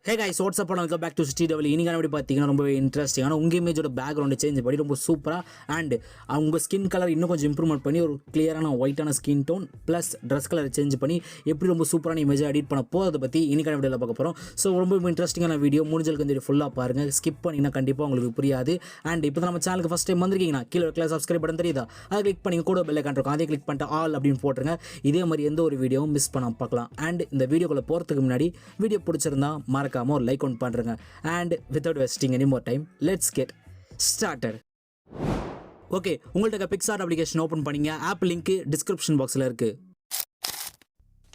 Hey guys, what's up and welcome back to Sri Divil. இன்னைக்கு எப்படி பாத்தீங்கன்னா ரொம்ப இன்ட்ரஸ்டிங்கான உங்க இமேஜோட பேக்ரவுண்ட் சேஞ்ச் பண்ணி ரொம்ப சூப்பரா அண்ட் உங்க ஸ்கின் கலர் இன்னும் கொஞ்சம் இம்ப்ரூவ்மென்ட் பண்ணி ஒரு கிளியரான ஒயிட்டான skin tone plus dress colour change பண்ணி எப்படி ரொம்ப சூப்பரான இமேஜை எடிட் பண்ண போறத பத்தி இன்னைக்கு வீடியோல பார்க்க போறோம். ஸோ ரொம்ப இன்ட்ரஸ்டிங்கான வீடியோ முடிஞ்சலுக்கு இந்த ஃபுல்லா பாருங்க. ஸ்கிப் பண்ணீங்கன்னா கண்டிப்பா உங்களுக்கு புரியாது. அண்ட் இப்போ நம்ம சேனலுக்கு ஃபர்ஸ்ட் டைம் வந்திருக்கீங்கன்னா கீழே இருக்கிற சப்ஸ்கிரைப் பட்டன் தெரியுதா, அதை கிளிக் பண்ணி கூட பெல் ஐகான் இருக்கும், அதை கிளிக் பண்ணிட்டு ஆல் அப்படின்னு போட்டுருங்க. இதே மாதிரி எந்த ஒரு வீடியோவும் மிஸ் பண்ணாம பார்க்கலாம். அண்ட் இந்த வீடியோக்குள்ள போறதுக்கு முன்னாடி வீடியோ பிடிச்சிருந்தா மறக்காம ஒரு லைக் ஒன் பண்ணுங்க. And without wasting any more time, let's get started. Okay, உங்கள்ட்ட PicsArt application ஓபன் பண்ணீங்க. ஆப் லிங்க் டிஸ்கிரிப்ஷன் பாக்ஸ்ல இருக்கு.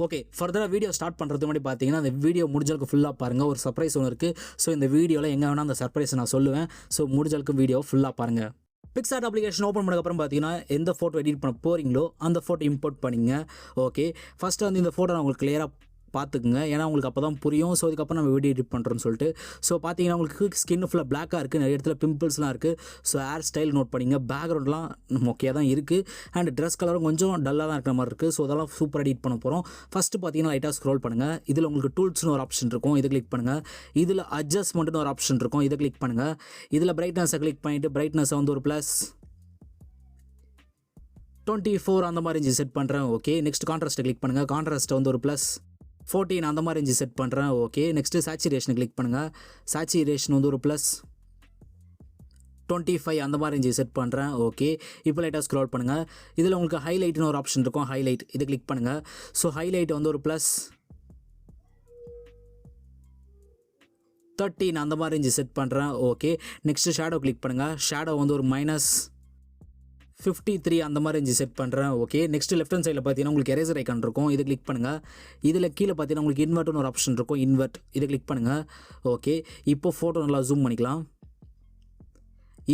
ஓகே, ஃபர்தராக வீடியோ ஸ்டார்ட் பண்ணுறதுக்கு முன்னாடி பார்த்தீங்கன்னா அந்த வீடியோ முடிஞ்சளவுக்கு ஃபுல்லாக பாருங்கள். ஒரு சர்ப்ரைஸ் ஒன்று இருக்குது. ஸோ இந்த வீடியோவில் எங்கே வேணால் அந்த சர்ப்ரைஸை நான் சொல்லுவேன். ஸோ முடிஞ்சளவுக்கு வீடியோ ஃபுல்லாக பாருங்கள். PicsArt அப்ளிகேஷன் ஓப்பன் பண்ணதுக்கப்புறம் பார்த்தீங்கன்னா எந்த ஃபோட்டோ எடிட் பண்ண போகிறீங்களோ அந்த ஃபோட்டோ இம்போர்ட் பண்ணிங்க. ஓகே, ஃபஸ்ட்டு வந்து இந்த ஃபோட்டோ நான் உங்களுக்கு கிளியராக பார்த்துக்குங்க, ஏன்னா உங்களுக்கு அப்போ தான் புரியும். ஸோ இதுக்கப்புறம் நம்ம வீடியோ எடிட் பண்ணுறோன்னு சொல்லிட்டு. ஸோ பார்த்தீங்கன்னா உங்களுக்கு ஸ்கின் ஃபுல்லாக பிளாக்காக இருக்குது, நிறைய இடத்துல பிம்பிள்ஸ்லாம் இருக்குது. ஸோ ஹேர் ஸ்டைல் நோட் பண்ணிங்க. பேக்ரவுண்ட்லாம் ஓகே தான் இருக்குது. அண்ட் ட்ரெஸ் கலரும் கொஞ்சம் டல்லாக தான் இருக்கிற மாதிரி இருக்குது. ஸோ அதெல்லாம் சூப்பர் எடிட் பண்ண போகிறோம். ஃபஸ்ட்டு பார்த்தீங்கன்னா லைட்டாக ஸ்க்ரோல் பண்ணுங்கள். இதில் உங்களுக்கு டூல்ஸ்னு ஒரு ஆப்ஷன் இருக்கும், இதை கிளிக் பண்ணுங்கள். இதில் அட்ஜஸ்ட்மெண்ட்னு ஒரு ஆப்ஷன் இருக்கும், இதை கிளிக் பண்ணுங்கள். இதில் பிரைட்னஸை கிளிக் பண்ணிவிட்டு பிரைட்னஸை வந்து ஒரு ப்ளஸ் 24 அந்த மாதிரி இருந்துச்சு செட் பண்ணுறேன். ஓகே, நெக்ஸ்ட் கான்ட்ராஸ்ட்டை கிளிக் பண்ணுங்கள். கான்ட்ராஸ்ட்டை வந்து ஒரு ப்ளஸ் 14 அந்த மாதிரி இருந்துச்சு செட் பண்ணுறேன். ஓகே, நெக்ஸ்ட்டு சேச்சுரேஷனை கிளிக் பண்ணுங்கள். சேச்சுரேஷன் வந்து ஒரு ப்ளஸ் 25 அந்த மாதிரி இருந்துச்சு செட் பண்ணுறேன். ஓகே, இப்போ லைட்டாக ஸ்க்ரோல் பண்ணுங்கள். இதில் உங்களுக்கு ஹைலைட்னு ஒரு ஆப்ஷன் இருக்கும், ஹைலைட் இதை கிளிக் பண்ணுங்கள். ஸோ ஹைலைட் வந்து ஒரு ப்ளஸ் 13 அந்த மாதிரி இருந்துச்சு செட் பண்ணுறேன். ஓகே, நெக்ஸ்ட்டு ஷேடோ கிளிக் பண்ணுங்கள். ஷேடோ வந்து ஒரு மைனஸ் 53 அந்த மாதிரி இருந்துச்சு செட் பண்ணுறேன். ஓகே, நெக்ஸ்ட் லெஃப்ட் ஹேண்ட் சைடில் பார்த்தீங்கன்னா உங்களுக்கு எரேசர் ஐக்கான் இருக்கும், இதை கிளிக் பண்ணுங்கள். இதில் கீழே பார்த்தீங்கன்னா உங்களுக்கு இன்வெர்ட்னு ஒரு ஆப்ஷன் இருக்கும், இன்வெர்ட் இதை கிளிக் பண்ணுங்கள். ஓகே, இப்போ ஃபோட்டோ நல்லா ஜூம் பண்ணிக்கலாம்.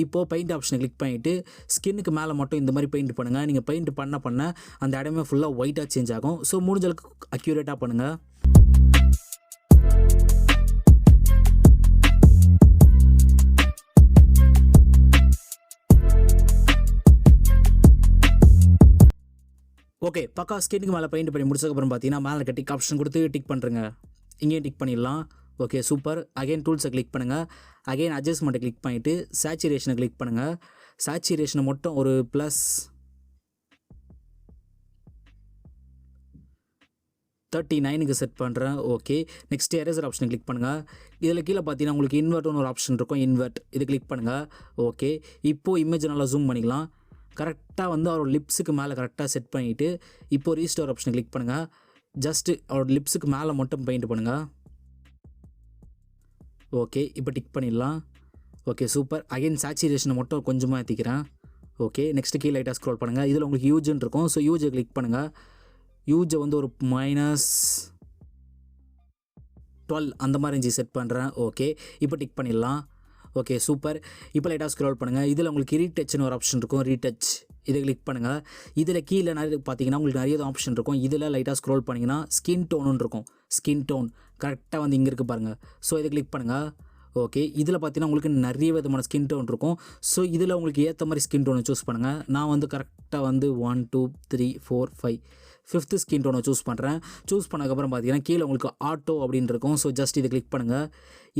இப்போது பெயிண்ட் ஆப்ஷனை கிளிக் பண்ணிவிட்டு ஸ்கின்னுக்கு மேலே மட்டும் இந்த மாதிரி பெயிண்ட் பண்ணுங்கள். நீங்கள் பெயிண்ட் பண்ண அந்த இடமே ஃபுல்லாக ஒயிட்டாக சேஞ்ச் ஆகும். ஸோ முடிஞ்சளவுக்கு அக்யூரேட்டாக பண்ணுங்கள். ஓகே, பக்கா ஸ்கின்னுக்கு மேலே பெயிண்ட் பண்ணி முடிச்சதுக்கப்புறம் பார்த்தீங்கன்னா மேலே டிக் ஆப்ஷன் கொடுத்து டிக் பண்ணுறேங்க. இங்கேயும் டிக் பண்ணிடலாம். Okay, super. அகைன் டூல்ஸை கிளிக் பண்ணுங்கள். அகைன் அட்ஜஸ்ட்மெண்ட்டை கிளிக் பண்ணிவிட்டு சேச்சுரேஷனை கிளிக் பண்ணுங்கள். சேச்சுரேஷனை மட்டும் ஒரு ப்ளஸ் 39க்கு செட் பண்ணுறேன். ஓகே, நெக்ஸ்ட் எரேசர் ஆப்ஷனை கிளிக் பண்ணுங்கள். இதில் கீழே பார்த்தீங்கன்னா உங்களுக்கு இன்வெர்ட்னு ஒரு ஆப்ஷன் இருக்கும், இன்வெர்ட் இதை கிளிக் பண்ணுங்கள். ஓகே, இப்போது இமேஜ் நல்லா ஜூம் பண்ணிக்கலாம். கரெக்டாக வந்து அவரோட லிப்ஸுக்கு மேலே கரெக்டாக செட் பண்ணிவிட்டு இப்போது ரீஸ்டோர் ஆப்ஷனை கிளிக் பண்ணுங்கள். ஜஸ்ட்டு அவரோட லிப்ஸுக்கு மேலே மட்டும் பெயிண்ட் பண்ணுங்கள். ஓகே, இப்போ டிக் பண்ணிடலாம். Okay, super. அகைன் சேச்சுரேஷனை மட்டும் கொஞ்சமாக ஏற்றிக்கிறேன். ஓகே, நெக்ஸ்ட்டு கீழே லைட்டாக ஸ்க்ரோல் பண்ணுங்கள். இதில் உங்களுக்கு யூஜ்ன்னு இருக்கும், ஸோ யூஜை கிளிக் பண்ணுங்கள். யூஜை வந்து ஒரு மைனஸ் 12 அந்த மாதிரி இருந்துச்சு செட் பண்ணுறேன். ஓகே, இப்போ டிக் பண்ணிடலாம். Okay, super. இப்போ லைட்டாக ஸ்க்ரோல் பண்ணுங்கள். இதில் உங்களுக்கு ரீடச்னு ஒரு ஆப்ஷன் இருக்கும், ரீடச் இதை கிளிக் பண்ணுங்கள். இதில் கீழே நிறைய பார்த்தீங்கன்னா உங்களுக்கு நிறைய ஆப்ஷன் இருக்கும். இதில் லைட்டாக ஸ்க்ரோல் பண்ணிங்கன்னா ஸ்கின் டோனுன்னு இருக்கும், ஸ்கின் டோன் கரெக்டாக வந்து இங்கே இருக்குது பாருங்கள். ஸோ இதை கிளிக் பண்ணுங்கள். ஓகே, இதில் பார்த்தீங்கன்னா உங்களுக்கு நிறைய விதமான ஸ்கின் டோன் இருக்கும். ஸோ இதில் உங்களுக்கு ஏற்ற மாதிரி ஸ்கின் டோனை சூஸ் பண்ணுங்கள். நான் வந்து கரெக்டாக வந்து 1 2 3 4 5 5th ஸ்கின் டோனை சூஸ் பண்ணுறேன். சூஸ் பண்ணதுக்கப்புறம் பார்த்தீங்கன்னா கீழே உங்களுக்கு ஆட்டோ அப்படின்னு இருக்கும். ஸோ ஜஸ்ட் இதை கிளிக் பண்ணுங்கள்.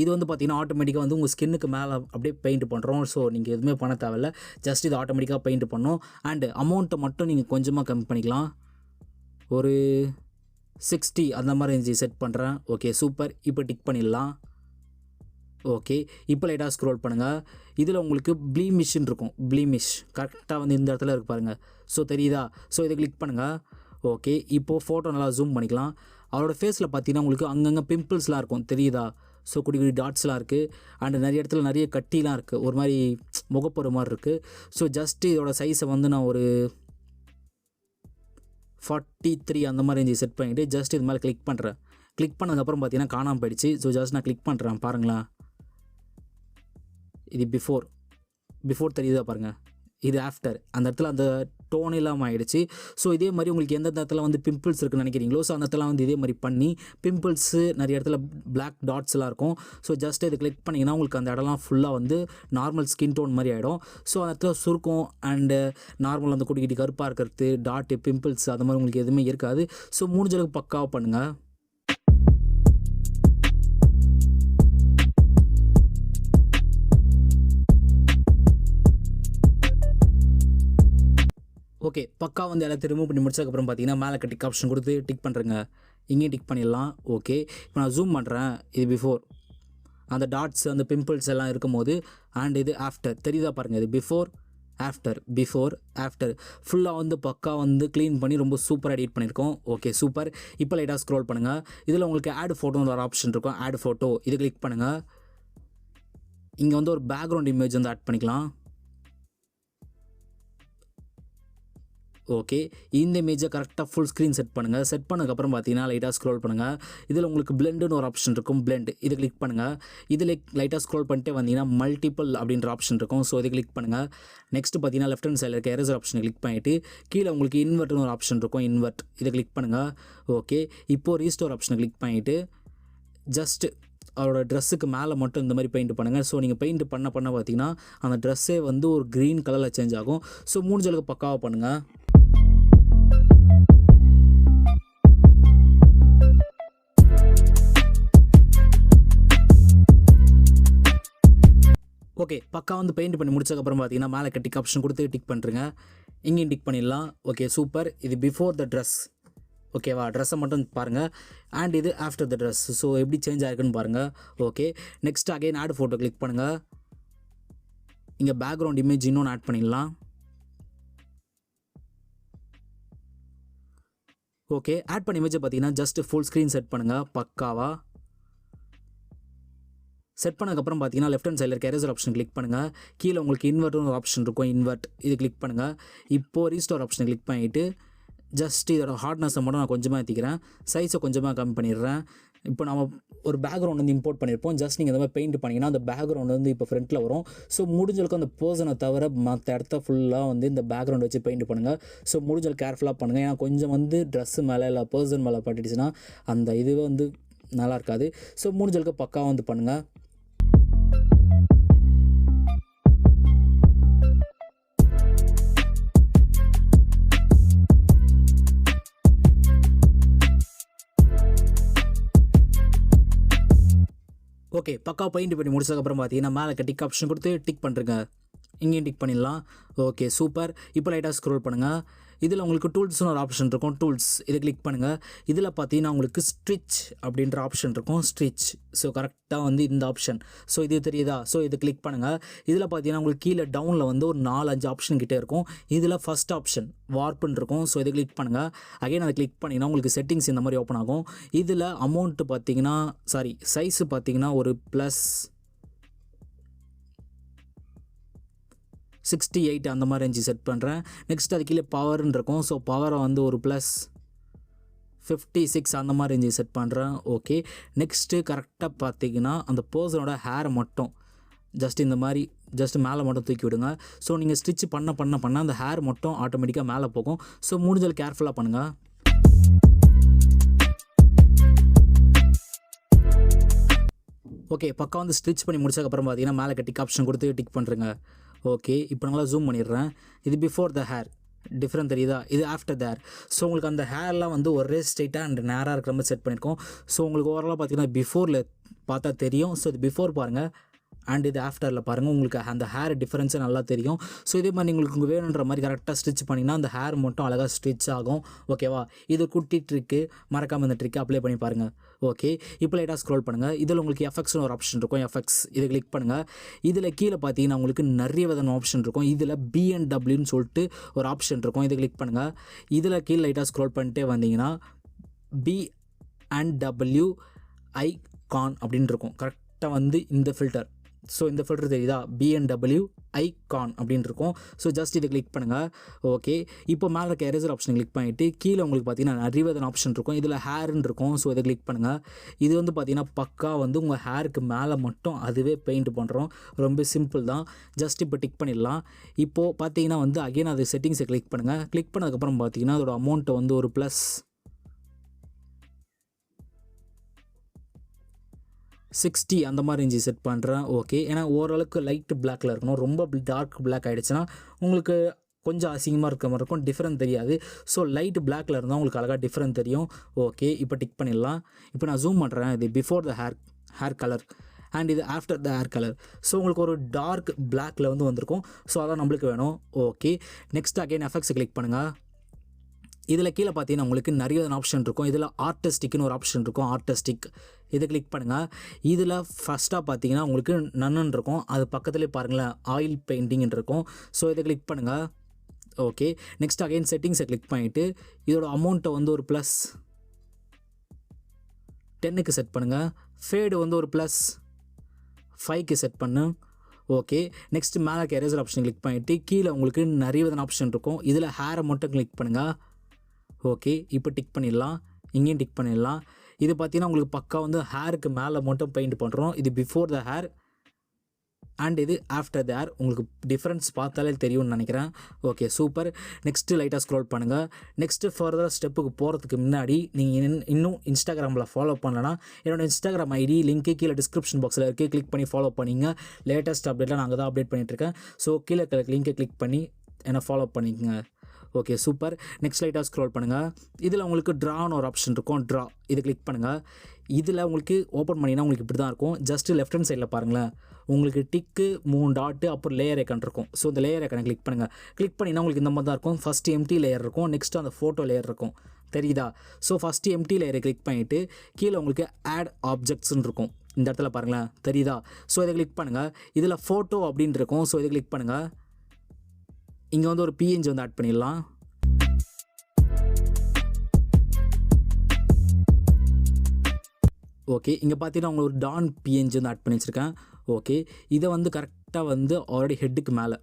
இது வந்து பார்த்தீங்கன்னா ஆட்டோமேட்டிக்காக வந்து உங்கள் ஸ்கின்னுக்கு மேலே அப்படியே பெயிண்ட் பண்ணுறோம். ஸோ நீங்கள் எதுவுமே பண்ண தேவையில்ல, ஜஸ்ட் இது ஆட்டோமேட்டிக்காக பெயிண்ட் பண்ணும். அண்டு அமௌண்ட்டை மட்டும் நீங்கள் கொஞ்சமாக கம்மி பண்ணிக்கலாம், ஒரு 60 அந்த மாதிரி இருந்துச்சு செட் பண்ணுறேன். Okay, super. இப்போ டிக் பண்ணிடலாம். ஓகே, இப்போ லைட்டாக ஸ்க்ரோல் பண்ணுங்கள். இதில் உங்களுக்கு ப்ளீமிஷ்ன்னு இருக்கும், ப்ளீமிஷ் கரெக்டாக வந்து இந்த இடத்துல இருக்கு பாருங்கள். ஸோ தெரியுதா? ஸோ இதை கிளிக் பண்ணுங்கள். ஓகே, இப்போது ஃபோட்டோ நல்லா ஜூம் பண்ணிக்கலாம். அவரோட ஃபேஸில் பார்த்தீங்கன்னா உங்களுக்கு அங்கங்கே பிம்பிள்ஸ்லாம் இருக்கும், தெரியுதா? ஸோ குடி குடி டாட்ஸ்லாம் இருக்குது. அண்டு நிறைய இடத்துல நிறைய கட்டிலாம் இருக்குது, ஒரு மாதிரி முகப்பொரு மாதிரி இருக்குது. ஸோ ஜஸ்ட்டு இதோட சைஸை வந்து நான் ஒரு 43 அந்த மாதிரி இருந்துச்சு செட் பண்ணிவிட்டு ஜஸ்ட் இது மேலே கிளிக் பண்ணுறேன். கிளிக் பண்ணதுக்கப்புறம் பார்த்தீங்கன்னா காணாமல் போயிடுச்சு. ஸோ ஜஸ்ட் நான் கிளிக் பண்ணுறேன் பாருங்களேன். இது பிஃபோர் தெரியுதா பாருங்கள், இது ஆஃப்டர். அந்த இடத்துல அந்த டோன் இல்லாமல் ஆகிடுச்சு. ஸோ இதே மாதிரி உங்களுக்கு எந்த இடத்துல வந்து பிம்பிள்ஸ் இருக்குன்னு நினைக்கிறீங்களோ ஸோ அந்த இடத்துல வந்து இதே மாதிரி பண்ணி பிம்பிள்ஸு நிறைய இடத்துல பிளாக் டாட்ஸ்லாம் இருக்கும். ஸோ ஜஸ்ட் இதை கிளிக் பண்ணிங்கன்னா உங்களுக்கு அந்த இடம்லாம் ஃபுல்லாக வந்து நார்மல் ஸ்கின் டோன் மாதிரி ஆகிடும். ஸோ அந்த இடத்துல சுருக்கம் அண்டு நார்மல் வந்து குடிக்கிட்டி கருப்பாக இருக்கிறது, டாட்டு, பிம்பிள்ஸ் அது மாதிரி உங்களுக்கு எதுவுமே இருக்காது. ஸோ முடிஞ்சளவுக்கு பக்காவாக பண்ணுங்கள். ஓகே பக்கா வந்து எல்லாத்தையும் ரிமூவ் பண்ணி முடிச்சதுக்கப்புறம் பார்த்தீங்கன்னா மேலே டிக் ஆப்ஷன் கொடுத்து டிக் பண்ணுறேங்க. இங்கேயும் டிக் பண்ணிடலாம். ஓகே இப்போ நான் ஜூம் பண்ணுறேன். இது பிஃபோர் அந்த டாட்ஸ் அந்த பிம்பிள்ஸ் எல்லாம் இருக்கும்போது அண்ட் இது ஆஃப்டர் தெரியுதா பாருங்கள். இது பிஃபோர் ஆஃப்டர் ஃபுல்லாக வந்து பக்கா வந்து க்ளீன் பண்ணி ரொம்ப சூப்பராக எடிட் பண்ணியிருக்கோம். Okay super. இப்போ லைட்டாக ஸ்க்ரோல் பண்ணுங்கள். இதில் உங்களுக்கு ஆட் ஃபோட்டோன்னு ஒரு ஆப்ஷன் இருக்கும். ஆட் ஃபோட்டோ இது கிளிக் பண்ணுங்கள். இங்கே வந்து ஒரு பேக்ரவுண்ட் இமேஜ் வந்து ஆட் பண்ணிக்கலாம். ஓகே இந்த இமேஜை கரெக்டாக ஃபுல் ஸ்க்ரீன் செட் பண்ணுங்கள். செட் பண்ணதுக்கப்புறம் பார்த்தீங்கன்னா லைட்டாக ஸ்க்ரோல் பண்ணுங்கள். இதில் உங்களுக்கு பிளெண்டுன்னு ஒரு ஆப்ஷன் இருக்கும். பிளெண்ட் இதை கிளிக் பண்ணுங்கள். இதில் லைட்டாக ஸ்க்ரோல் பண்ணிட்டு வந்தீங்கன்னா மல்டிபிள் அப்படின்ற ஆப்ஷன் இருக்கும். ஸோ இதை கிளிக் பண்ணுங்கள். நெக்ஸ்ட்டு பார்த்தீங்கன்னா லெஃப்ட் ஹேண்ட் சைடில் இருக்க எரேசர் ஆப்ஷனை கிளிக் பண்ணிவிட்டு கீழே உங்களுக்கு இன்வெர்ட்னு ஒரு ஆப்ஷன் இருக்கும். இன்வெர்ட் இதை கிளிக் பண்ணுங்கள். ஓகே இப்போது ரீஸ்டோர் ஆப்ஷனை கிளிக் பண்ணிவிட்டு ஜஸ்ட் அவரோட ட்ரெஸ்ஸுக்கு மேலே மட்டும் இந்த மாதிரி பெயிண்ட் பண்ணுங்கள். ஸோ நீங்கள் பெயிண்ட் பண்ண பார்த்தீங்கன்னா அந்த ட்ரெஸ்ஸே வந்து ஒரு க்ரீன் கலரில் சேஞ்ச் ஆகும். ஸோ முடிஞ்சளவுக்கு பக்காவாக பண்ணுங்கள். ஓகே பக்கா வந்து பெயிண்ட் பண்ணி முடிச்சதுக்கப்புறம் பார்த்தீங்கன்னா மேலே டிக் ஆப்ஷன் கொடுத்து டிக் பண்ணுறேங்க. இங்கேயும் டிக் பண்ணிடலாம். Okay super. இது பிஃபோர் த ட்ரெஸ். ஓகேவா ட்ரெஸ்ஸை மட்டும் பாருங்கள். அண்ட் இது ஆஃப்டர் த ட்ரெஸ். ஸோ எப்படி சேஞ்ச் ஆகிருக்குன்னு பாருங்கள். Okay next again add photo click பண்ணுங்கள். இங்கே பேக்ரவுண்ட் இமேஜ் இன்னொன்று ஆட் பண்ணிடலாம். ஓகே ஆட் பண்ண இமேஜை பார்த்தீங்கன்னா ஜஸ்ட் ஃபுல் ஸ்க்ரீன் செட் பண்ணுங்கள். பக்காவாக செட் பண்ணதுக்கப்புறம் பார்த்தீங்கன்னா லெஃப்ட் ஹேண்ட் சைடில் இருக்க எரேசர் ஆப்ஷன் கிளிக் பண்ணுங்கள். கீழே உங்களுக்கு இன்வெர்ட்னு ஒரு ஆப்ஷன் இருக்கும். இன்வெர்ட் இது கிளிக் பண்ணுங்கள். இப்போது ரீஸ்டோர் ஆப்ஷனை கிளிக் பண்ணிவிட்டு ஜஸ்ட் இதோட ஹார்ட்னஸை மட்டும் நான் கொஞ்சமாக ஏற்றிக்கிறேன். சைஸை கொஞ்சமாக கம்மி பண்ணிடுறேன். இப்போ நம்ம ஒரு பேக்ரவுண்ட் வந்து இம்போர்ட் பண்ணியிருப்போம். ஜஸ்ட் நீங்கள் இந்த மாதிரி பெயிண்ட் பண்ணிங்கன்னா அந்த பேக்ரவுண்ட் வந்து இப்போ ஃப்ரண்ட்டில் வரும். ஸோ முடிஞ்சளவுக்கு அந்த பர்சனை தவிர மற்ற இடத்த ஃபுல்லாக வந்து இந்த பேக்ரவுண்ட் வச்சு பெயிண்ட் பண்ணுங்கள். ஸோ முடிஞ்சளவுக்கு கேர்ஃபுல்லாக பண்ணுங்கள். ஏன்னா கொஞ்சம் வந்து ட்ரெஸ்ஸு மேலே இல்லை பர்சன் மேலே பட்டுடுச்சுன்னா அந்த இதுவே வந்து நல்லா இருக்காது. ஸோ முடிஞ்சளவுக்கு பக்காவாக வந்து பண்ணுங்கள். ஓகே பக்கா பெயிண்ட் பண்ணி முடிச்சதுக்கப்புறம் பார்த்தீங்கன்னா மேலே டிக் ஆப்ஷன் கொடுத்து டிக் பண்ணுறேங்க. இங்கேயும் டிக் பண்ணிடலாம். Okay super. இப்போ லைட்டாக ஸ்க்ரோல் பண்ணுங்கள். இதில் உங்களுக்கு டூல்ஸ்னு ஒரு ஆப்ஷன் இருக்கும். டூல்ஸ் இதை கிளிக் பண்ணுங்கள். இதில் பார்த்தீங்கன்னா உங்களுக்கு ஸ்ட்ரிச் அப்படின்ற ஆப்ஷன் இருக்கும். ஸ்ட்ரிச் ஸோ கரெக்டாக வந்து இந்த ஆப்ஷன். ஸோ இது தெரியுதா? ஸோ இது கிளிக் பண்ணுங்கள். இதில் பார்த்தீங்கன்னா உங்களுக்கு கீழே டவுனில் வந்து ஒரு 4-5 ஆப்ஷன் கிட்டே இருக்கும். இதில் ஃபஸ்ட் ஆப்ஷன் வார்ப்புன்னு இருக்கும். ஸோ இதை கிளிக் பண்ணுங்கள். அகைன் அதை கிளிக் பண்ணிங்கன்னா உங்களுக்கு செட்டிங்ஸ் இந்த மாதிரி ஓப்பன் ஆகும். இதில் அமௌண்ட்டு பார்த்தீங்கன்னா சைஸு பார்த்தீங்கன்னா ஒரு ப்ளஸ் 68 அந்த மாதிரி ரேஞ்சு செட் பண்ணுறேன். நெக்ஸ்ட் அது கீழே பவர்னு இருக்கும். ஸோ பவரை வந்து ஒரு ப்ளஸ் 56 அந்த மாதிரி ரேஞ்சு செட் பண்ணுறேன். ஓகே நெக்ஸ்ட்டு கரெக்டாக பார்த்தீங்கன்னா அந்த பர்சனோட ஹேரை மட்டும் ஜஸ்ட் இந்த மாதிரி ஜஸ்ட் மேலே மட்டும் தூக்கி விடுங்க. ஸோ நீங்கள் ஸ்டிச் பண்ண அந்த ஹேர் மட்டும் ஆட்டோமேட்டிக்காக மேலே போகும். ஸோ முடிஞ்சல் கேர்ஃபுல்லாக பண்ணுங்கள். ஓகே பக்கா வந்து ஸ்டிச் பண்ணி முடிச்சதுக்கப்புறம் பார்த்தீங்கன்னா மேலே டிக் ஆப்ஷன் கொடுத்து டிக் பண்ணுறேங்க. ஓகே இப்போ நல்லா ஜூம் பண்ணிடுறேன். இது பிஃபோர் த ஹேர் டிஃப்ரெண்ட் தெரியுதா? இது ஆஃப்டர் த ஹேர். ஸோ உங்களுக்கு அந்த ஹேர்லாம் வந்து ஒரே ஸ்ட்ரைட்டாக அண்ட் நேராக இருக்கிற மாதிரி செட் பண்ணியிருக்கோம். ஸோ உங்களுக்கு ஓவராலாக பார்த்தீங்கன்னா பிஃபோரில் பார்த்தா தெரியும். ஸோ இது பிஃபோர் பாருங்கள் அண்ட் இது ஆஃப்டரில் பாருங்கள். உங்களுக்கு அந்த ஹேர் டிஃப்ரென்ஸே நல்லா தெரியும். ஸோ இதே மாதிரி உங்களுக்கு வேணுன்ற மாதிரி கரெக்டாக ஸ்டிச் பண்ணிங்கன்னா அந்த ஹேர் மட்டும் அழகாக ஸ்டிச் ஆகும். ஓகேவா? இது குட்டி ட்ரிக்கு, மறக்காமல் இந்த ட்ரிக்கை அப்ளை பண்ணி பாருங்கள். ஓகே இப்போ லைட்டாக ஸ்க்ரோல் பண்ணுங்கள். இதில் உங்களுக்கு எஃபெக்ட்ஸ்னு ஒரு ஆப்ஷன் இருக்கும். எஃபெக்ட்ஸ் இதை கிளிக் பண்ணுங்கள். இதில் கீழே பார்த்தீங்கன்னா உங்களுக்கு நிறைய விதமான ஆப்ஷன் இருக்கும். இதில் BNWன்னு சொல்லிட்டு ஒரு ஆப்ஷன் இருக்கும். இதை கிளிக் பண்ணுங்கள். இதில் கீழே லைட்டாக ஸ்க்ரோல் பண்ணிட்டே வந்தீங்கன்னா BNW ஐகான் அப்படின்னு இருக்கும். கரெக்டாக வந்து இந்த ஃபில்டர். ஸோ இந்த ஃபில்டர் தெரியுதா? BNW ஐகான் அப்படின்னு இருக்கும். ஸோ ஜஸ்ட் இதை கிளிக் பண்ணுங்கள். ஓகே இப்போ மேலே இருக்க எரேசர் ஆப்ஷன் கிளிக் பண்ணிவிட்டு கீழே உங்களுக்கு பார்த்தீங்கன்னா நிறைய விதமான ஆப்ஷன் இருக்கும். இதில் ஹேர்ன்னு இருக்கும். ஸோ இதை கிளிக் பண்ணுங்கள். இது வந்து பார்த்தீங்கன்னா பக்கா வந்து உங்கள் ஹேருக்கு மேலே மட்டும் அதுவே பெயிண்ட் பண்ணுறோம். ரொம்ப சிம்பிள் தான். ஜஸ்ட் இப்போ டிக் பண்ணிடலாம். இப்போது பார்த்தீங்கன்னா வந்து அகைன் அது செட்டிங்ஸை கிளிக் பண்ணுங்கள். கிளிக் பண்ணதுக்கப்புறம் பார்த்தீங்கன்னா அதோட அமௌண்ட்டை வந்து ஒரு ப்ளஸ் 60 அந்த மாதிரி ரேஞ்சு செட் பண்ணுறேன். ஓகே ஏன்னா ஓரளவுக்கு லைட் பிளாக்கில் இருக்கணும். ரொம்ப டார்க் பிளாக் ஆகிடுச்சுன்னா உங்களுக்கு கொஞ்சம் அசிங்கமாக இருக்க மாதிரி இருக்கும். டிஃப்ரெண்ட் தெரியாது. ஸோ லைட் பிளாக்கில் இருந்தால் உங்களுக்கு அழகாக டிஃப்ரெண்ட் தெரியும். ஓகே இப்போ டிக் பண்ணிடலாம். இப்போ நான் ஜூம் பண்ணுறேன். இது before the hair colour and இது after the hair colour. So உங்களுக்கு ஒரு டார்க் பிளாக்ல வந்து வந்திருக்கும். ஸோ அதான் நம்மளுக்கு வேணும். Okay, next again effects click பண்ணுங்கள். இதில் கீழே பார்த்தீங்கன்னா உங்களுக்கு நிறைய ஆப்ஷன் இருக்கும். இதில் ஆர்டிஸ்டிக்னு ஒரு ஆப்ஷன் இருக்கும். ஆர்டிஸ்டிக் இதை கிளிக் பண்ணுங்கள். இதில் ஃபஸ்ட்டாக பார்த்தீங்கன்னா உங்களுக்கு நன்னு இருக்கும். அது பக்கத்துலேயே பாருங்களேன் ஆயில் பெயிண்டிங் இருக்கும். ஸோ இதை கிளிக் பண்ணுங்கள். ஓகே, நெக்ஸ்ட் அகைன் செட்டிங்ஸை கிளிக் பண்ணிவிட்டு இதோட அமௌண்ட்டை வந்து ஒரு +10க்கு செட் பண்ணுங்கள். ஃபேடு வந்து ஒரு +5க்கு செட் பண்ணு. ஓகே, நெக்ஸ்ட் மேலே எரேசர் ஆப்ஷன் கிளிக் பண்ணிவிட்டு கீழே உங்களுக்கு நிறைய ஆப்ஷன் இருக்கும். இதில் ஹேரை மட்டும் கிளிக் பண்ணுங்கள். ஓகே, இப்போ டிக் பண்ணிடலாம். இங்கேயும் டிக் பண்ணிடலாம். இது பார்த்தீங்கன்னா உங்களுக்கு பக்கா வந்து ஹேருக்கு மேலே மட்டும் பெயிண்ட் பண்ணுறோம். இது பிஃபோர் த ஹேர் அண்ட் இது ஆஃப்டர் த ஹேர். உங்களுக்கு டிஃப்ரென்ஸ் பார்த்தாலே தெரியும்னு நினைக்கிறேன். Okay, super. நெக்ஸ்ட்டு லைட்டாக ஸ்க்ரோல் பண்ணுங்கள். நெக்ஸ்ட்டு ஃபர்தர் ஸ்டெப்புக்கு போகிறதுக்கு முன்னாடி நீங்கள் இன்னும் இன்ஸ்டாகிராமில் ஃபாலோ பண்ணலன்னா என்னோடய இன்ஸ்டாகிராம் ஐடி லிங்க்கு கீழே டிஸ்கிரிப்ஷன் பாக்ஸில் இருக்குது. கிளிக் பண்ணி ஃபாலோ பண்ணிங்க. லேட்டஸ்ட் அப்டேட்லாம் நாங்கள் தான் அப்டேட் பண்ணிகிட்ருக்கேன். ஸோ கீழே லிங்க்கை கிளிக் பண்ணி என்னை ஃபாலோ பண்ணிக்கங்க. Okay, super. நெக்ஸ்ட் லைட்டாக ஸ்க்ரோல் பண்ணுங்கள். இதில் உங்களுக்கு ட்ரான்னு ஒரு ஆப்ஷன் இருக்கும். ட்ரா இது கிளிக் பண்ணுங்கள். இதில் உங்களுக்கு ஓப்பன் பண்ணிங்கன்னா உங்களுக்கு இப்படி தான் இருக்கும். ஜஸ்ட்டு லெஃப்ட் ஹேண்ட் சைடில் பாருங்களேன், உங்களுக்கு டிக்கு 3 டாட்டு அப்புறம் லேயர் ஐக்கான் இருக்கும். ஸோ இந்த லேயர் ஐக்கானை கிளிக் பண்ணுங்கள். கிளிக் பண்ணிங்கன்னா உங்களுக்கு இந்த மாதிரி தான் இருக்கும். ஃபஸ்ட்டு எம்டி லேயர் இருக்கும். நெக்ஸ்ட்டு அந்த ஃபோட்டோ லேயர் இருக்கும். தெரியுதா? ஸோ ஃபஸ்ட்டு எம்டி லேயரை கிளிக் பண்ணிவிட்டு கீழே உங்களுக்கு ஆட் ஆப்ஜெக்ட்ஸ்ன்னு இருக்கும். இந்த இடத்துல பாருங்களேன், தெரியுதா? ஸோ இதை கிளிக் பண்ணுங்கள். இதில் ஃபோட்டோ அப்படின்னு இருக்கும். ஸோ இதை கிளிக் பண்ணுங்கள். இங்கே வந்து ஒரு PNG வந்து ஆட் பண்ணிடலாம். ஓகே, இங்கே பார்த்தீங்கன்னா உங்களுக்கு ஒரு டான் PNG வந்து ஆட் பண்ணி வச்சுருக்கேன். ஓகே, இதை வந்து கரெக்டாக வந்து ஆல்ரெடி ஹெட்டுக்கு மேலே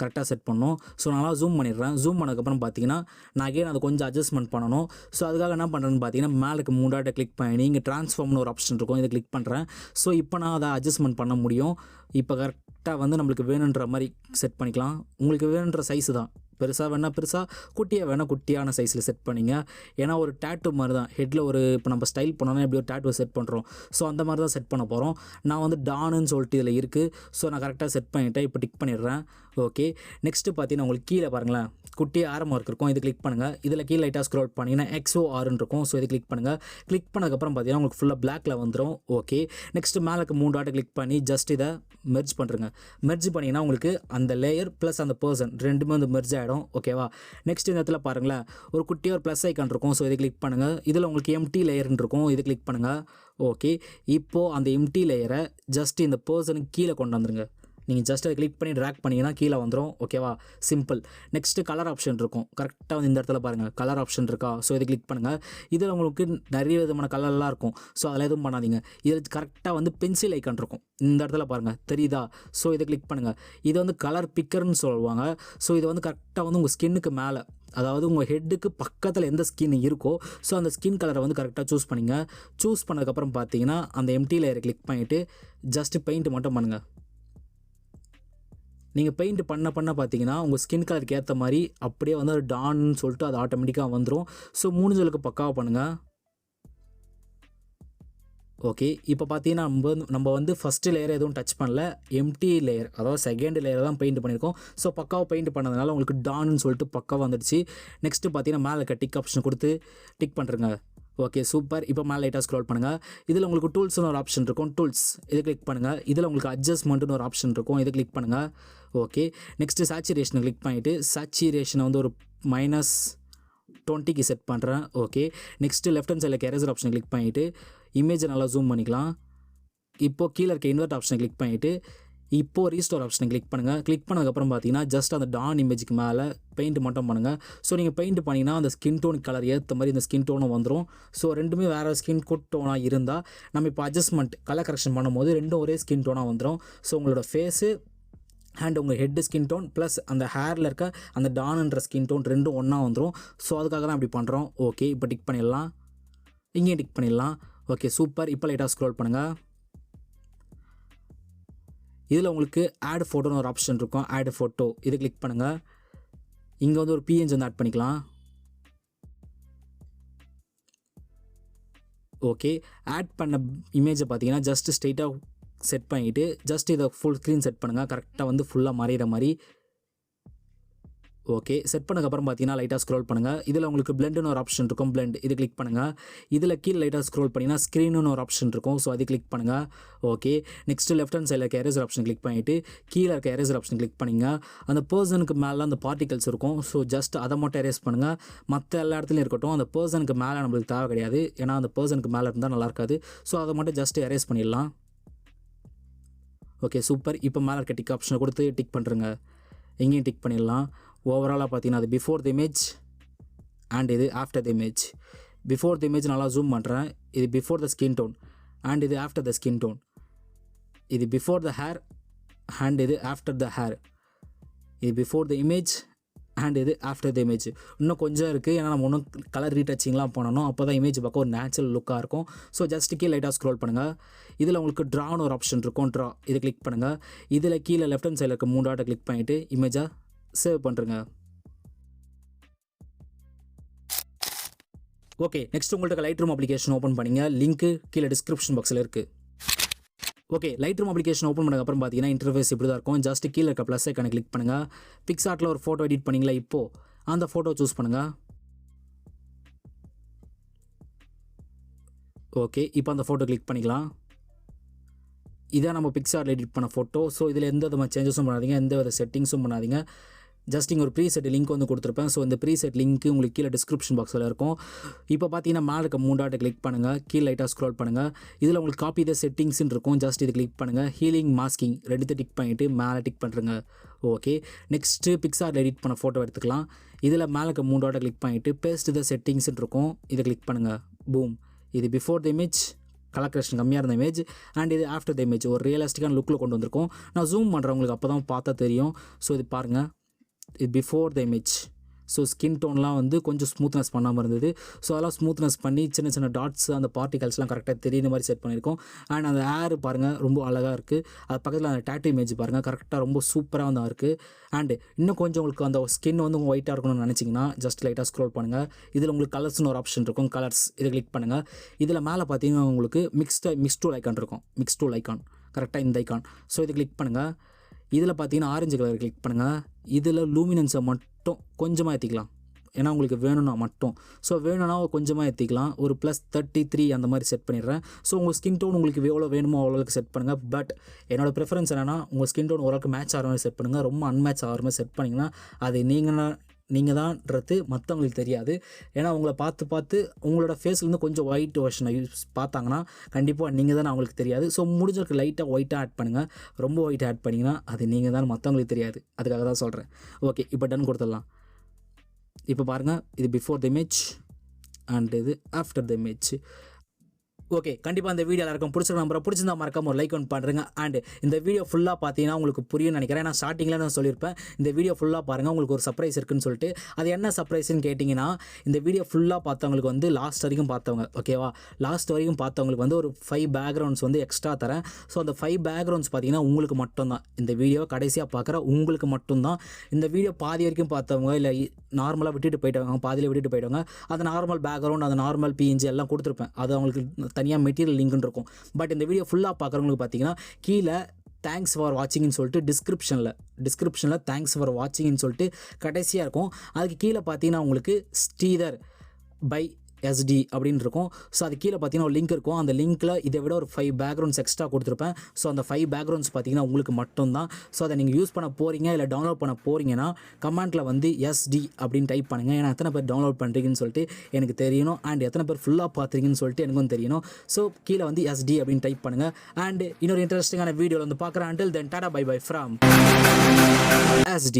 கரெக்டாக செட் பண்ணணும். ஸோ நல்லா ஜூம் பண்ணிடுறேன். ஜூம் பண்ணதுக்கப்புறம் பார்த்தீங்கன்னா நான் அகைன் அதை கொஞ்சம் அட்ஜஸ்ட்மெண்ட் பண்ணணும். ஸோ அதுக்காக என்ன பண்ணுறேன்னு பார்த்தீங்கன்னா மேலுக்கு 3 டாட்டை கிளிக் பண்ணி இங்கே ட்ரான்ஸ்ஃபார்ம்னு ஒரு ஆப்ஷன் இருக்கும். இதை கிளிக் பண்ணுறேன். ஸோ இப்போ நான் அதை அட்ஜஸ்ட்மெண்ட் பண்ண முடியும். இப்போ கரெக்டாக வந்து நம்மளுக்கு வேணுன்ற மாதிரி செட் பண்ணிக்கலாம். உங்களுக்கு வேணுன்ற சைஸு தான். பெருசாக வேணால் பெருசாக, குட்டியாக வேணால் குட்டியான சைஸில் செட் பண்ணிங்க. ஏன்னா ஒரு டேட்டூ மாதிரி தான். ஹெட்டில் ஒரு இப்போ நம்ம ஸ்டைல் பண்ணோன்னா எப்படி ஒரு டேட்டூ செட் பண்ணுறோம். ஸோ அந்த மாதிரி தான் செட் பண்ண போகிறோம். நான் வந்து டானுன்னு சொல்லிட்டு இதில் இருக்குது. ஸோ நான் கரெக்டாக செட் பண்ணிவிட்டேன். இப்போ டிக் பண்ணிடுறேன். ஓகே, நெக்ஸ்ட்டு பார்த்தீங்கன்னா உங்களுக்கு கீழே பாருங்களேன் குட்டி ஆரோ மார்க் இருக்கும். இது கிளிக் பண்ணுங்கள். இதில் கீழே லைட்டாக ஸ்க்ரோல் பண்ணிங்கன்னா XORன்னு இருக்கும். ஸோ இது கிளிக் பண்ணுங்கள். கிளிக் பண்ணதுக்கப்புறம் பார்த்தீங்கன்னா உங்களுக்கு ஃபுல்லாக பிளாக்ல வந்துடும். ஓகே, நெக்ஸ்ட்டு மேலுக்கு 3 டாட்டை கிளிக் பண்ணி ஜஸ்ட் இதை மெர்ஜ் பண்ணுறேங்க. மெர்ஜ் பண்ணிங்கன்னா உங்களுக்கு அந்த லேயர் ப்ளஸ் அந்த பர்சன் ரெண்டுமே வந்து மெர்ஜ் ஆகிடும். ஓகேவா? நெக்ஸ்ட் இந்த இடத்துல பாருங்களேன் ஒரு குட்டியாக ஒரு ப்ளஸ் ஐக்கான் இருக்கும். ஸோ இதை கிளிக் பண்ணுங்கள். இதில் உங்களுக்கு எம்டி லேயர்னு இருக்கும். இது கிளிக் பண்ணுங்கள். ஓகே, இப்போது அந்த எம்டி லேயரை ஜஸ்ட் இந்த பர்சனுக்கு கீழே கொண்டு வந்துருங்க. நீங்கள் ஜஸ்ட் அதை கிளிக் பண்ணி ட்ராக் பண்ணிங்கன்னா கீழே வந்துடும். ஓகேவா? சிம்பிள். நெக்ஸ்ட்டு கலர் ஆப்ஷன் இருக்கும். கரெக்டாக வந்து இந்த இடத்துல பாருங்கள் கலர் ஆப்ஷன் இருக்கா? ஸோ இதை கிளிக் பண்ணுங்கள். இதில் உங்களுக்கு நிறைய விதமான கலர்லாம் இருக்கும். ஸோ அதில் எதுவும் பண்ணாதீங்க. இதில் கரெக்டாக வந்து பென்சில் ஐக்கான் இருக்கும். இந்த இடத்துல பாருங்கள், தெரியுதா? ஸோ இதை கிளிக் பண்ணுங்கள். இது வந்து கலர் பிக்கர்னு சொல்லுவாங்க. ஸோ இது வந்து கரெக்டாக வந்து உங்கள் ஸ்கின்னுக்கு மேலே, அதாவது உங்கள் ஹெட்டுக்கு பக்கத்தில் எந்த ஸ்கின் இருக்கோ ஸோ அந்த ஸ்கின் கலரை வந்து கரெக்டாக சூஸ் பண்ணிங்க. சூஸ் பண்ணதுக்கப்புறம் பார்த்தீங்கன்னா அந்த எம்டி லேயரை கிளிக் பண்ணிவிட்டு ஜஸ்ட்டு பெயிண்ட் மட்டும் பண்ணுங்கள். நீங்கள் பெயிண்ட் பண்ண பார்த்தீங்கன்னா உங்கள் ஸ்கின் கலருக்கு ஏற்ற மாதிரி அப்படியே வந்து ஒரு டான்னு சொல்லிட்டு அது ஆட்டோமேட்டிக்காக வந்துடும். ஸோ முடிஞ்சளவுக்கு பக்காவாக பண்ணுங்கள். ஓகே, இப்போ பார்த்தீங்கன்னா நம்ம வந்து ஃபஸ்ட்டு லேயர் எதுவும் டச் பண்ணல. எம்டி லேயர், அதாவது செகண்ட் லேயர் தான் பெயிண்ட் பண்ணியிருக்கோம். ஸோ பக்காவாக பெயிண்ட் பண்ணதுனால உங்களுக்கு டான்னு சொல்லிட்டு பக்காவாக வந்துடுச்சு. நெக்ஸ்ட்டு பார்த்தீங்கன்னா மேலே இருக்க டிக் ஆப்ஷன் கொடுத்து டிக் பண்ணுறேங்க. Okay, super. இப்போ மேலே லைட்டாக ஸ்க்ரோல் பண்ணுங்கள். இதில் உங்களுக்கு டூல்ஸ்னு ஒரு ஆப்ஷன் இருக்கும். டூல்ஸ் இதை கிளிக் பண்ணுங்கள். இதில் உங்களுக்கு அட்ஜஸ்ட்மெண்ட்டுன்னு ஒரு ஆப்ஷன் இருக்கும். இதை கிளிக் பண்ணுங்கள். ஓகே, நெக்ஸ்ட்டு சேச்சுரேஷனை கிளிக் பண்ணிவிட்டு சேச்சுரேஷனை வந்து ஒரு -20க்கு செட் பண்ணுறேன். ஓகே, நெக்ஸ்ட்டு லெஃப்ட் ஹேண்ட் சைடில் எரேசர் ஆப்ஷனை கிளிக் பண்ணிவிட்டு இமேஜை நல்லா ஜூம் பண்ணிக்கலாம். இப்போது கீழே இருக்க இன்வெர்ட் ஆப்ஷனை கிளிக் பண்ணிவிட்டு இப்போது ரீஸ்டோர் ஆப்ஷனை கிளிக் பண்ணுங்கள். கிளிக் பண்ணதுக்கப்புறம் பார்த்தீங்கன்னா ஜஸ்ட் அந்த டான் இமேஜுக்கு மேலே பெயிண்ட் மட்டும் பண்ணுங்கள். ஸோ நீங்கள் பெயிண்ட் பண்ணிங்கன்னா அந்த ஸ்கின் டோன் கலர் ஏற்ற மாதிரி இந்த ஸ்கின் டோனும் வந்துடும். ஸோ ரெண்டுமே வேறு ஸ்கின் டோனாக இருந்தால் நம்ம இப்போ அட்ஜஸ்ட்மெண்ட் கலர் கரெக்ஷன் பண்ணும்போது ரெண்டும் ஒரே ஸ்கின் டோனாக வந்துடும். ஸோ உங்களோட ஃபேஸு அண்ட் உங்கள் ஹெட்டு ஸ்கின் டோன் ப்ளஸ் அந்த ஹேரில் இருக்க அந்த டான்ன்ற ஸ்கின் டோன் ரெண்டும் ஒன்றா வந்துடும். ஸோ அதுக்காக தான் அப்படி பண்ணுறோம். ஓகே, இப்போ டிக் பண்ணிடலாம். இங்கேயும் டிக் பண்ணிடலாம். Okay, super. இப்போ லைட்டாக ஸ்க்ரோல் பண்ணுங்கள். இதில் உங்களுக்கு ஆட் ஃபோட்டோன்னு ஒரு ஆப்ஷன் இருக்கும். ஆட் ஃபோட்டோ இதை கிளிக் பண்ணுங்கள். இங்கே வந்து ஒரு PNG வந்து ஆட் பண்ணிக்கலாம். ஓகே, ஆட் பண்ண இமேஜை பார்த்தீங்கன்னா ஜஸ்ட்டு ஸ்ட்ரெயிட்டாக செட் பண்ணிவிட்டு ஜஸ்ட் இதை ஃபுல் ஸ்க்ரீன் செட் பண்ணுங்கள். கரெக்டாக வந்து ஃபுல்லாக மறையிற மாதிரி. ஓகே, செட் பண்ணதுக்கப்புறம் பார்த்தீங்கன்னா லைட்டாக ஸ்க்ரோல் பண்ணுங்கள். இதில் உங்களுக்கு பிளெண்டுன்னு ஒரு ஆப்ஷன் இருக்கும், பிளெண்ட் இது கிளிக் பண்ணுங்கள். இதில் கீழே லைட்டாக ஸ்க்ரோல் பண்ணிங்கன்னா ஸ்க்ரீனுன்னு ஒரு ஆப்ஷன் இருக்கும், ஸோ அது கிளிக் பண்ணுங்கள். ஓகே, நெக்ஸ்ட்டு லெஃப்ட் ஹேண்ட் சைடில் இருக்க எரேசர் ஆப்ஷன் கிளிக் பண்ணிவிட்டு கீழே இருக்க எரேசர் ஆப்ஷன் கிளிக் பண்ணிங்க. அந்த பர்சனுக்கு மேலே அந்த பார்ட்டிகல்ஸ் இருக்கும், ஸோ ஜஸ்ட் அதை மட்டும் எரேஸ் பண்ணுங்கள். மற்ற எல்லா இடத்துலையும் இருக்கட்டும், அந்த பர்சனுக்கு மேலே நம்மளுக்கு தேவை கிடையாது, ஏன்னா அந்த பர்சனுக்கு மேலே இருந்தால் நல்லா இருக்காது. ஸோ அதை மட்டும் ஜஸ்ட் எரேஸ் பண்ணிடலாம். Okay, super. இப்போ மேலே இருக்க டிக் ஆப்ஷனை கொடுத்து டிக் பண்ணுறங்க. எங்கேயும் டிக் பண்ணிடலாம். ஓவராலாக பார்த்தீங்கன்னா அது பிஃபோர் த இமேஜ் அண்ட் இது after the image. Before the image நல்லா ஜூம் பண்ணுறேன். இது before the skin tone and இது ஆஃப்டர் த ஸ்கின் டோன். இது பிஃபோர் த ஹேர் அண்ட் இது ஆஃப்டர் த ஹேர். இது பிஃபோர் த இமேஜ் அண்ட் இது after the image. இன்னும் கொஞ்சம் இருக்குது, ஏன்னா நம்ம இன்னும் கலர் ரீடச்சிங்லாம் பண்ணணும், அப்போ தான் இமேஜ் பார்க்க ஒரு நேச்சுரல் லுக்காக இருக்கும். ஸோ ஜஸ்ட் கீழே லைட்டாக ஸ்க்ரோல் பண்ணுங்கள். இதில் உங்களுக்கு ட்ரான்னு ஒரு ஆப்ஷன் இருக்கும், ட்ரா இதை கிளிக் பண்ணுங்கள். இதில் கீழே லெஃப்ட் ஹேண்ட் சைடில் இருக்க 3 டாட்டை கிளிக் பண்ணிவிட்டு இமேஜாக சேவ் பண்ணுறங்க. ஓகே, நெக்ஸ்ட் உங்கள்கிட்ட லைட் ரூம் அப்ளிகேஷன் ஓப்பன் பண்ணிங்க. லிங்க்கு கீழே டிஸ்கிரிப்ஷன் பாக்ஸில் இருக்குது. Okay, light room application open பண்ணதுக்கப்புறம் பார்த்தீங்கன்னா இன்டர்ஃபேஸ் இப்படி தான் இருக்கும். ஜஸ்ட் கீழே இருக்க ப்ளஸ் ஐக்கானை கிளிக் பண்ணுங்கள். பிக்ஸார்ட்டில் ஒரு ஃபோட்டோ எடிட் பண்ணிங்களா, இப்போது அந்த ஃபோட்டோ சூஸ் பண்ணுங்கள். ஓகே, இப்போ அந்த ஃபோட்டோ கிளிக் பண்ணிக்கலாம். இதான் நம்ம பிக்ஸார்ட்டில் எடிட் பண்ண ஃபோட்டோ. ஸோ இதில் எந்த விதமாக சேஞ்சஸும் பண்ணாதீங்க, எந்த வித செட்டிங்ஸும் பண்ணாதீங்க. ஜஸ்ட் இங்கே ஒரு ப்ரீசெட் லிங்க் வந்து கொடுத்துருப்பேன். ஸோ இந்த ப்ரீசெட் லிங்க் உங்களுக்கு கீழே டிஸ்கிரிப்ஷன் பாக்ஸில் இருக்கும். இப்போ பார்த்தீங்கன்னா மேலே இருக்க 3 டாட்டை கிளிக் பண்ணுங்கள். கீழே லைட்டாக ஸ்க்ரோல் பண்ணுங்கள். இதில் உங்களுக்கு காப்பி த செட்டிங்ஸ்ன்னு இருக்கும். ஜஸ்ட் இது கிளிக் பண்ணுங்கள். ஹீலிங் மாஸ்கிங் ரெண்டுத்தை டிக் பண்ணிவிட்டு மேலே டிக் பண்ணுறங்க. ஓகே, நெக்ஸ்ட்டு பிக்ஸார்ட்டில் எடிட் பண்ண ஃபோட்டோ எடுத்துக்கலாம். இதில் மேலே இருக்க 3 டாட்டை கிளிக் பண்ணிவிட்டு பேஸ்ட் த செட்டிங்ஸ்ன்னு இருக்கும், இதை கிளிக் பண்ணுங்கள். பூம், இது before the image, colour correction கம்மியாக இருந்த இமேஜ் அண்ட் இது ஆஃப்டர் த இமேஜ் ஒரு ரியலிஸ்டிக்கான லுக்கில் கொண்டு வந்திருக்கும். நான் ஜூம் பண்ணுறேன், உங்களுக்கு அப்போ தான் பார்த்தா தெரியும். ஸோ இது பாருங்கள், இது before the image. So skin டோன்லாம் வந்து கொஞ்சம் ஸ்மூத்னஸ் பண்ணாமல் இருந்தது. ஸோ அதெல்லாம் ஸ்மூத்னஸ் பண்ணி சின்ன சின்ன டாட்ஸ் அந்த பார்ட்டிகல்ஸ்லாம் கரெக்டாக தெரியுற மாதிரி செட் பண்ணியிருக்கோம். அண்ட் அந்த ஏர் பாருங்கள் ரொம்ப அழகாக இருக்குது. அது பக்கத்தில் அந்த டேட்டூ இமேஜ் பாருங்கள், கரெக்டாக ரொம்ப சூப்பராக தான் இருக்குது. அண்டு இன்னும் கொஞ்சம் உங்களுக்கு அந்த ஸ்கின் வந்து உங்கள் ஒயிட்டாக இருக்கணும்னு நினச்சிங்கன்னா ஜஸ்ட் லைட்டாக ஸ்க்ரோல் பண்ணுங்கள். இதில் உங்களுக்கு கலர்ஸ்னு ஒரு ஆப்ஷன் இருக்கும், கலர்ஸ் இதை கிளிக் பண்ணுங்கள். இதில் மேலே பார்த்தீங்கன்னா உங்களுக்கு மிக்ஸ் டூல் ஐக்கான் இருக்கும், மிக்ஸ் டூல் ஐக்கான் கரெக்டாக இந்த ஐக்கான். ஸோ இதை கிளிக் பண்ணுங்கள். இதில் பார்த்தீங்கன்னா ஆரஞ்சு கலர் கிளிக் பண்ணுங்கள். இதில் லூமினன்ஸை மட்டும் கொஞ்சமாக ஏற்றிக்கலாம், ஏன்னா உங்களுக்கு வேணும்னா மட்டும். ஸோ வேணும்னா கொஞ்சமாக ஏற்றிக்கலாம், ஒரு +33 அந்த மாதிரி செட் பண்ணிடுறேன். ஸோ உங்கள் ஸ்கின் டோன் உங்களுக்கு எவ்வளோ வேணுமோ அவ்வளோக்கு செட் பண்ணுங்கள். பட் என்னோடய ப்ரிஃபரன்ஸ் என்னென்னா உங்கள் ஸ்கின் டோன் ஓரளவுக்கு மேட்ச் ஆகிற மாதிரி செட் பண்ணுங்கள். ரொம்ப அன்மேட்ச் ஆகிற மாதிரி செட் பண்ணிங்கன்னா அது நீங்கள் தான்றது மற்றவங்களுக்கு தெரியாது. ஏன்னா உங்களை பார்த்து உங்களோட ஃபேஸ்லேருந்து கொஞ்சம் ஒயிட் வெர்ஷனை பார்த்தாங்கன்னா கண்டிப்பாக நீங்கள் தான் அவங்களுக்கு தெரியாது. ஸோ முடிஞ்சவருக்கு லைட்டாக ஒயிட்டாக ஆட் பண்ணுங்கள். ரொம்ப ஒயிட்டாக ஆட் பண்ணிங்கன்னா அது நீங்கள் தான் மற்றவங்களுக்கு தெரியாது, அதுக்காக தான் சொல்கிறேன். ஓகே, இப்போ டன் கொடுத்துடலாம். இப்போ பாருங்கள், இது பிஃபோர் த இமேஜ் அண்ட் இது ஆஃப்டர் த இமேஜ். ஓகே, கண்டிப்பாக இந்த வீடியோ எல்லாருக்கும் பிடிச்சிருந்தா மறக்காம ஒரு லைக் ஒன்று பண்ணுறேங்க. அண்ட் இந்த வீடியோ ஃபுல்லாக பார்த்தீங்கன்னா உங்களுக்கு புரியும் நினைக்கிறேன். நான் ஸ்டார்டிங்கில் நான் சொல்லியிருப்பேன் இந்த வீடியோ ஃபுல்லாக பாருங்கள், உங்களுக்கு ஒரு சர்ப்ரைஸ் இருக்குன்னு சொல்லிட்டு. அது என்ன சர்ப்ரைஸ்ன்னு கேட்டிங்கன்னா, இந்த வீடியோ ஃபுல்லாக பார்த்தவங்களுக்கு வந்து லாஸ்ட் வரைக்கும் பார்த்தவங்க, ஓகேவா, லாஸ்ட் வரைக்கும் பார்த்தவங்களுக்கு வந்து ஒரு 5 பேக்ரவுண்ட்ஸ் வந்து எக்ஸ்ட்ரா தரேன். ஸோ அந்த 5 பேக்ரவுண்ட்ஸ் பார்த்தீங்கன்னா உங்களுக்கு மட்டும்தான், இந்த வீடியோ கடைசியாக பார்க்குற உங்களுக்கு மட்டும்தான். இந்த வீடியோ பாதி வரைக்கும் பார்த்தவங்க இல்லை நார்மலாக விட்டுட்டு போயிட்டவங்க, பாதியில் விட்டுட்டு போயிட்டவங்க, அந்த நார்மல் பேக்ரவுண்ட் அந்த நார்மல் PNG எல்லாம் கொடுத்துருப்பேன். அது அவங்களுக்கு தனியாக மெட்டீரியல் லிங்க்னு இருக்கும். பட் இந்த வீடியோ ஃபுல்லாக பார்க்குறவங்களுக்கு பார்த்தீங்கன்னா கீழே தேங்க்ஸ் ஃபார் வாட்சிங்னு சொல்லிட்டு டிஸ்கிரிப்ஷனில் தேங்க்ஸ் ஃபார் வாட்சிங்னு சொல்லிட்டு கடைசியாக இருக்கும். அதுக்கு கீழே பார்த்தீங்கன்னா உங்களுக்கு ஸ்ரீதர் பை SD அப்படின்னு இருக்கும். ஸோ அது கீழே பார்த்தீங்கன்னா ஒரு லிங்க் இருக்கும். அந்த லிங்க்கில் இதை விட ஒரு 5 பேக்ரவுண்ட்ஸ் எக்ஸ்ட்ரா கொடுத்துருப்பேன். ஸோ அந்த 5 பேக்ரவுண்ட்ஸ் பார்த்தீங்கன்னா உங்களுக்கு மட்டும்தான். ஸோ அதை நீங்கள் யூஸ் பண்ண போகிறீங்க இல்லை டவுன்லோட் பண்ண போகிறீங்கன்னா கமெண்ட்டில் வந்து SD அப்படின்னு டைப் பண்ணுங்கள். ஏன்னா எத்தனை பேர் டவுன்லோட் பண்ணுறீங்கன்னு சொல்லிட்டு எனக்கு தெரியணும். அண்ட் எத்தனை பேர் ஃபுல்லாக பார்த்துறீங்கன்னு சொல்லிட்டு எனக்கும் தெரியணும். ஸோ கீழே வந்து SD அப்படின்னு டைப் பண்ணுங்கள். அண்ட் இன்னொரு இன்ட்ரெஸ்டிங்கான வீடியோவில் வந்து பார்க்குறேன். until then tata bye bye from SD.